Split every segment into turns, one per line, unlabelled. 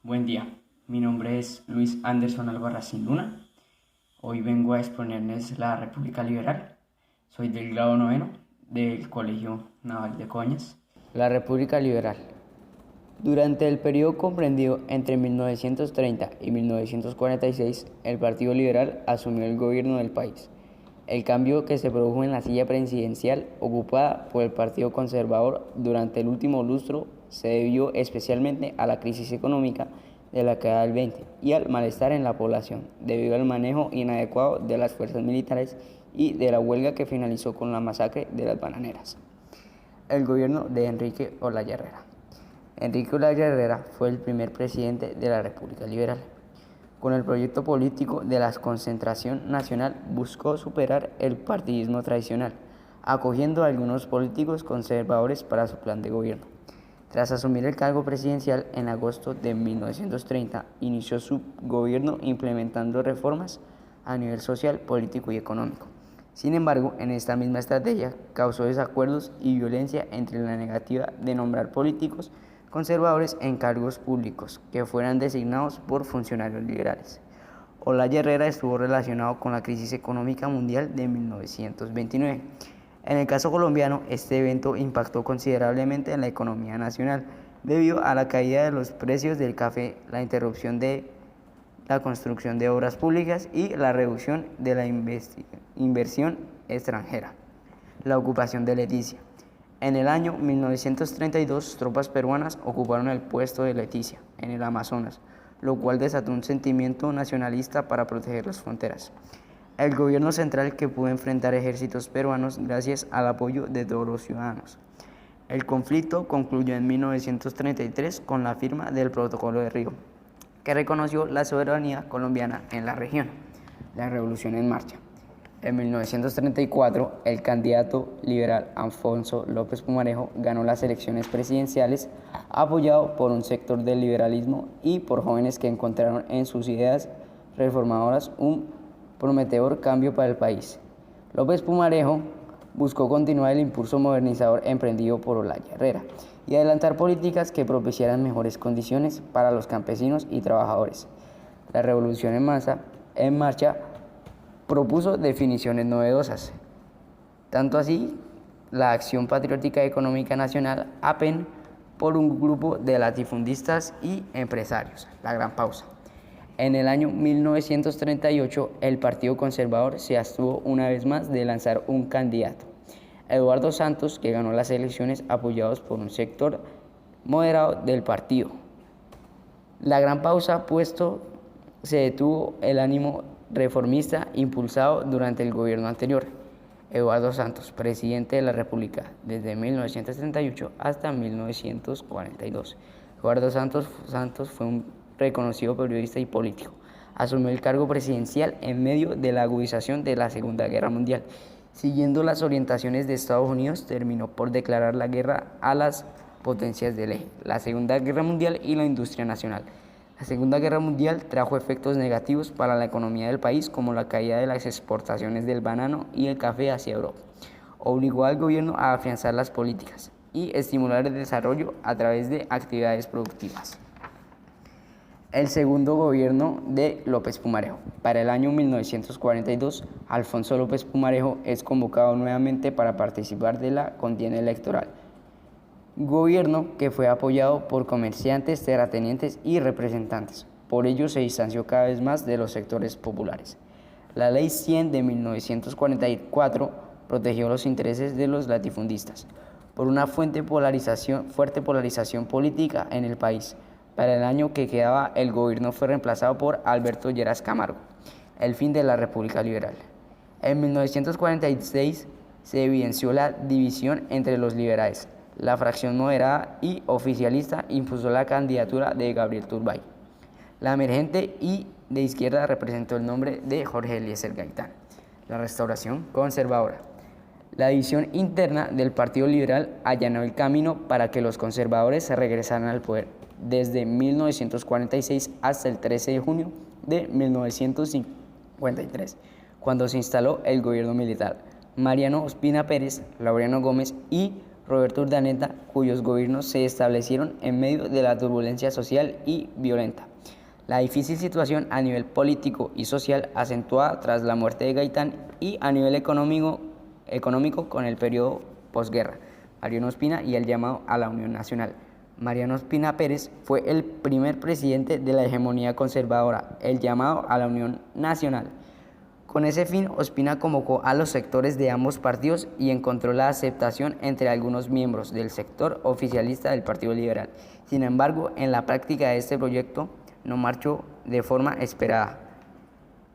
Buen día, mi nombre es Luis Anderson Albarracín Luna. Hoy vengo a exponerles la República Liberal. Soy del grado noveno del Colegio Naval de Coñas. La República Liberal. Durante el periodo comprendido entre 1930 y 1946, el Partido Liberal asumió el gobierno del país. El cambio que se produjo en la silla presidencial ocupada por el Partido Conservador durante el último lustro se debió especialmente a la crisis económica de la década del 20 y al malestar en la población debido al manejo inadecuado de las fuerzas militares y de la huelga que finalizó con la masacre de las bananeras. El gobierno de Enrique Olaya Herrera. Enrique Olaya Herrera fue el primer presidente de la República Liberal. Con el proyecto político de la Concertación Nacional buscó superar el partidismo tradicional, acogiendo a algunos políticos conservadores para su plan de gobierno. Tras asumir el cargo presidencial en agosto de 1930, inició su gobierno implementando reformas a nivel social, político y económico. Sin embargo, en esta misma estrategia causó desacuerdos y violencia entre la negativa de nombrar políticos conservadores en cargos públicos que fueran designados por funcionarios liberales. Olaya Herrera estuvo relacionado con la crisis económica mundial de 1929. En el caso colombiano, este evento impactó considerablemente en la economía nacional debido a la caída de los precios del café, la interrupción de la construcción de obras públicas y la reducción de la inversión extranjera. La ocupación de Leticia. En el año 1932, tropas peruanas ocuparon el puesto de Leticia, en el Amazonas, lo cual desató un sentimiento nacionalista para proteger las fronteras. El gobierno central que pudo enfrentar ejércitos peruanos gracias al apoyo de todos los ciudadanos. El conflicto concluyó en 1933 con la firma del Protocolo de Río, que reconoció la soberanía colombiana en la región. La revolución en marcha. En 1934, el candidato liberal Alfonso López Pumarejo ganó las elecciones presidenciales, apoyado por un sector del liberalismo y por jóvenes que encontraron en sus ideas reformadoras un prometedor cambio para el país. López Pumarejo buscó continuar el impulso modernizador emprendido por Olaya Herrera y adelantar políticas que propiciaran mejores condiciones para los campesinos y trabajadores. La revolución en marcha propuso definiciones novedosas, tanto así la Acción Patriótica Económica Nacional, APEN, por un grupo de latifundistas y empresarios, la Gran Pausa. En el año 1938, el Partido Conservador se abstuvo una vez más de lanzar un candidato, Eduardo Santos, que ganó las elecciones apoyados por un sector moderado del partido. La Gran Pausa puesto se detuvo el ánimo reformista impulsado durante el gobierno anterior. Eduardo Santos, presidente de la República desde 1938 hasta 1942. Eduardo Santos fue un reconocido periodista y político. Asumió el cargo presidencial en medio de la agudización de la Segunda Guerra Mundial. Siguiendo las orientaciones de Estados Unidos, terminó por declarar la guerra a las potencias del eje, la Segunda Guerra Mundial y la industria nacional. La Segunda Guerra Mundial trajo efectos negativos para la economía del país, como la caída de las exportaciones del banano y el café hacia Europa. Obligó al gobierno a afianzar las políticas y estimular el desarrollo a través de actividades productivas. El segundo gobierno de López Pumarejo. Para el año 1942, Alfonso López Pumarejo es convocado nuevamente para participar de la contienda electoral. Gobierno que fue apoyado por comerciantes, terratenientes y representantes. Por ello se distanció cada vez más de los sectores populares. La Ley 100 de 1944 protegió los intereses de los latifundistas por una fuerte polarización política en el país. Para el año que quedaba, el gobierno fue reemplazado por Alberto Lleras Camargo. El fin de la República Liberal. En 1946 se evidenció la división entre los liberales. La fracción moderada y oficialista impulsó la candidatura de Gabriel Turbay. La emergente y de izquierda representó el nombre de Jorge Eliezer Gaitán. La restauración conservadora. La división interna del Partido Liberal allanó el camino para que los conservadores se regresaran al poder desde 1946 hasta el 13 de junio de 1953, cuando se instaló el gobierno militar. Mariano Ospina Pérez, Laureano Gómez y Roberto Urdaneta, cuyos gobiernos se establecieron en medio de la turbulencia social y violenta. La difícil situación a nivel político y social acentuada tras la muerte de Gaitán y a nivel económico con el periodo posguerra, Mariano Ospina y el llamado a la Unión Nacional. Mariano Ospina Pérez fue el primer presidente de la hegemonía conservadora, el llamado a la Unión Nacional. Con ese fin, Ospina convocó a los sectores de ambos partidos y encontró la aceptación entre algunos miembros del sector oficialista del Partido Liberal. Sin embargo, en la práctica este proyecto no marchó de forma esperada.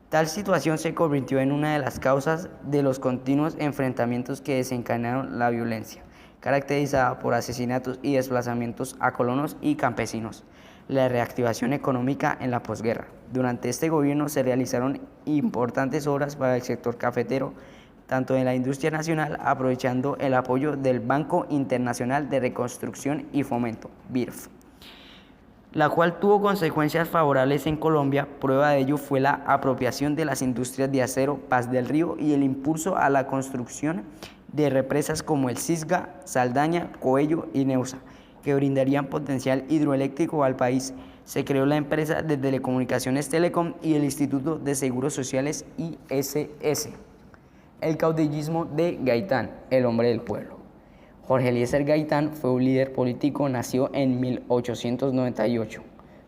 Tal situación se convirtió en una de las causas de los continuos enfrentamientos que desencadenaron la violencia, caracterizada por asesinatos y desplazamientos a colonos y campesinos. La reactivación económica en la posguerra. Durante este gobierno se realizaron importantes obras para el sector cafetero, tanto en la industria nacional, aprovechando el apoyo del Banco Internacional de Reconstrucción y Fomento, BIRF, la cual tuvo consecuencias favorables en Colombia. Prueba de ello fue la apropiación de las industrias de acero Paz del Río y el impulso a la construcción de represas como el Cisga, Saldaña, Coello y Neusa, que brindarían potencial hidroeléctrico al país. Se creó la empresa de telecomunicaciones Telecom y el Instituto de Seguros Sociales ISS. El caudillismo de Gaitán, el hombre del pueblo. Jorge Eliezer Gaitán fue un líder político, nació en 1898,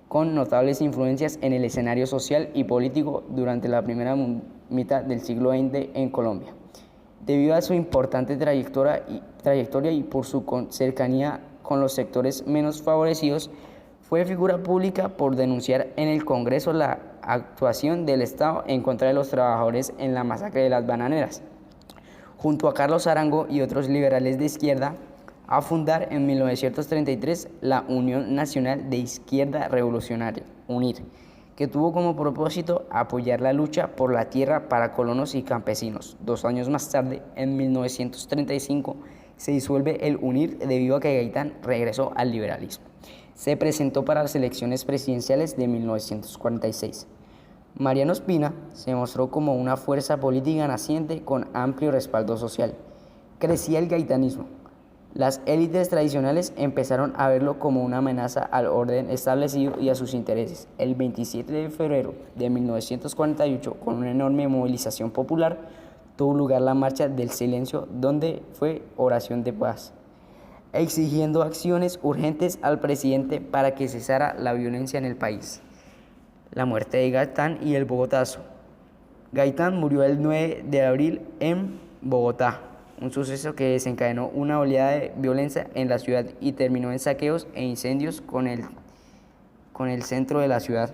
con notables influencias en el escenario social y político durante la primera mitad del siglo XX en Colombia. Debido a su importante trayectoria y por su cercanía con los sectores menos favorecidos, fue figura pública por denunciar en el Congreso la actuación del Estado en contra de los trabajadores en la masacre de las bananeras. Junto a Carlos Arango y otros liberales de izquierda, a fundar en 1933 la Unión Nacional de Izquierda Revolucionaria, UNIR, que tuvo como propósito apoyar la lucha por la tierra para colonos y campesinos. 2 años más tarde, en 1935, se disuelve el UNIR debido a que Gaitán regresó al liberalismo. Se presentó para las elecciones presidenciales de 1946. Mariano Ospina se mostró como una fuerza política naciente con amplio respaldo social. Crecía el gaitanismo. Las élites tradicionales empezaron a verlo como una amenaza al orden establecido y a sus intereses. El 27 de febrero de 1948, con una enorme movilización popular, tuvo lugar la Marcha del Silencio, donde fue oración de paz, exigiendo acciones urgentes al presidente para que cesara la violencia en el país. La muerte de Gaitán y el Bogotazo. Gaitán murió el 9 de abril en Bogotá, un suceso que desencadenó una oleada de violencia en la ciudad y terminó en saqueos e incendios con el centro de la ciudad.